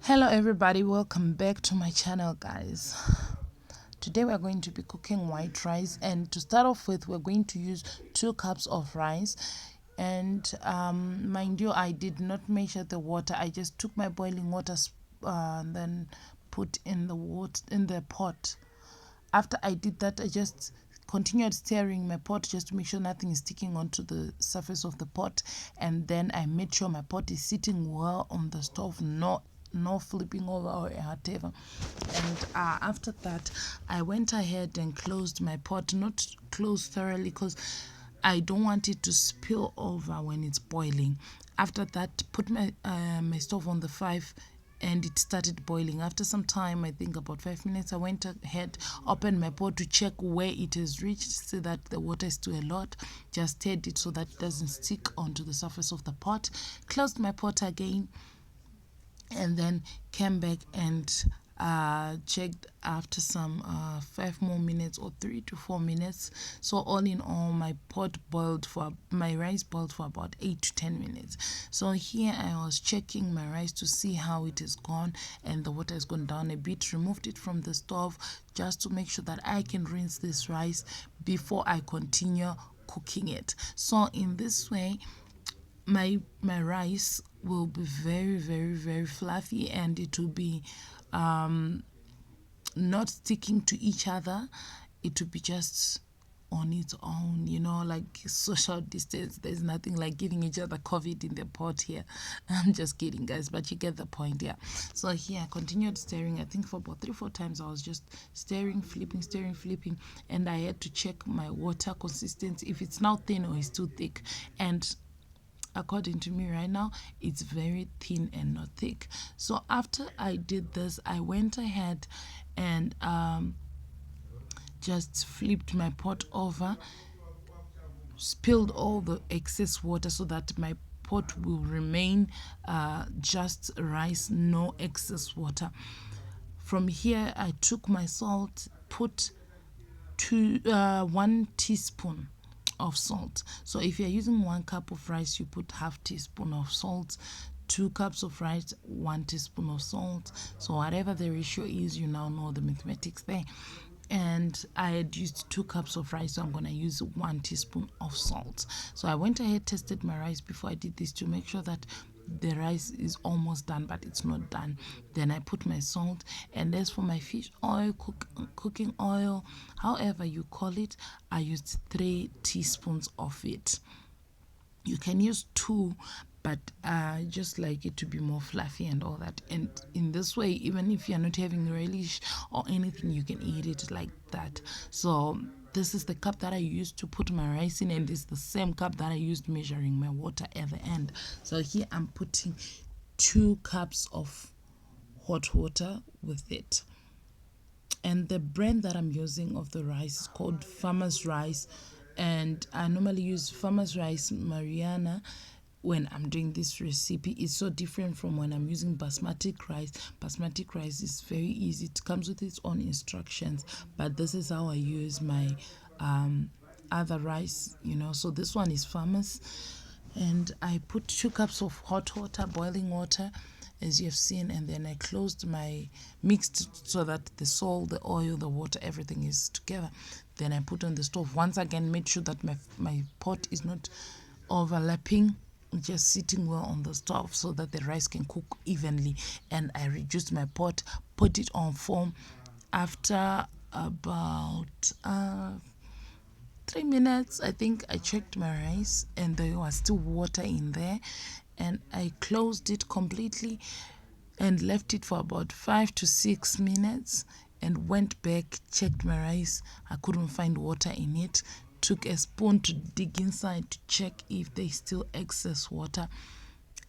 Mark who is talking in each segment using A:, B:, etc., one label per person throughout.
A: Hello everybody, welcome back to my channel, guys. Today we're going to be cooking white rice, and to start off with we're going to use 2 cups of rice. And mind you, I did not measure the water. I just took my boiling water and then put in the pot. After I did that, I just continued stirring my pot just to make sure nothing is sticking onto the surface of the pot, and then I made sure my pot is sitting well on the stove, no flipping over or whatever. And after that, I went ahead and closed my pot, not closed thoroughly because I don't want it to spill over when it's boiling. After that, put my my stove on the 5, and it started boiling. After some time, I think about 5 minutes, I went ahead, opened my pot to check where it has reached, see that the water is still a lot. Just stirred it so that it doesn't stick onto the surface of the pot. Closed my pot again, and then came back and checked after some 5 more minutes or 3 to 4 minutes. So all in all, my rice boiled for about 8 to 10 minutes. So here I was checking my rice to see how it is gone, and the water has gone down a bit. Removed it from the stove just to make sure that I can rinse this rice before I continue cooking it. So in this way, my rice will be very fluffy, and it will be not sticking to each other. It will be just on its own, like social distance. There's nothing like giving each other COVID in the pot here. I'm just kidding, guys, but you get the point. Yeah. So here I continued stirring. I think for about 3-4 times I was just stirring, flipping, and I had to check my water consistency, if it's now thin or it's too thick. And according to me right now, it's very thin and not thick. So after I did this, I went ahead and just flipped my pot over, spilled all the excess water so that my pot will remain just rice, no excess water. From here, I took my salt, put 1 teaspoon of salt. So if you're using 1 cup of rice, you put half teaspoon of salt. 2 cups of rice, 1 teaspoon of salt. So whatever the ratio is, you now know the mathematics there. And I had used 2 cups of rice, so I'm going to use 1 teaspoon of salt. So I went ahead, tested my rice before I did this to make sure that the rice is almost done, but it's not done. Then I put my salt, and as for my fish oil, cooking oil, however you call it, I used 3 teaspoons of it. You can use 2, but I just like it to be more fluffy and all that. And in this way, even if you're not having relish or anything, you can eat it like that. So this is the cup that I used to put my rice in, and it's the same cup that I used measuring my water at the end. So here I'm putting 2 cups of hot water with it. And the brand that I'm using of the rice is called Farmer's Rice, and I normally use Farmer's Rice Mariana when I'm doing this recipe. It's so different from when I'm using basmati rice. Basmati rice is very easy. It comes with its own instructions, but this is how I use my other rice, So this one is Farmer's, and I put 2 cups of hot water, boiling water, as you have seen, and then I mixed so that the salt, the oil, the water, everything is together. Then I put on the stove. Once again, made sure that my pot is not overlapping, just sitting well on the stove so that the rice can cook evenly. And I reduced my pot, put it on 4. After about 3 minutes, I think, I checked my rice and there was still water in there, and I closed it completely and left it for about 5 to 6 minutes, and went back, checked my rice. I couldn't find water in it. Took a spoon to dig inside to check if there's still excess water,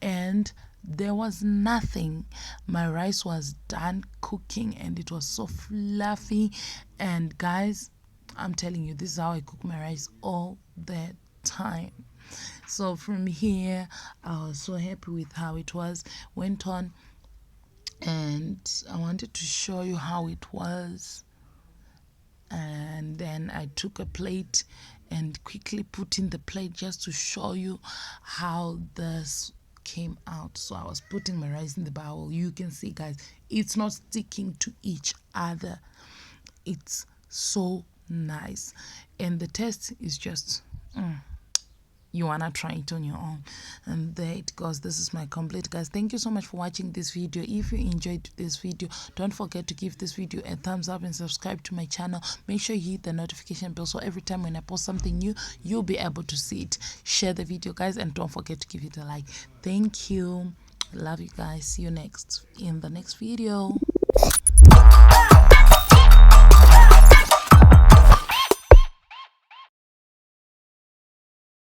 A: and there was nothing. My rice was done cooking, and it was so fluffy. And guys, I'm telling you, this is how I cook my rice all the time. So from here, I was so happy with how it was. Went on, and I wanted to show you how it was. And then I took a plate and quickly put in the plate just to show you how this came out. So I was putting my rice in the bowl. You can see, guys, it's not sticking to each other. It's so nice, and the taste is just you wanna try it on your own. And there it goes. This is my complete, guys. Thank you so much for watching this video. If you enjoyed this video, don't forget to give this video a thumbs up and subscribe to my channel. Make sure you hit the notification bell so every time when I post something new, you'll be able to see it. Share the video, guys, and don't forget to give it a like. Thank you. Love you guys. See you in the next video.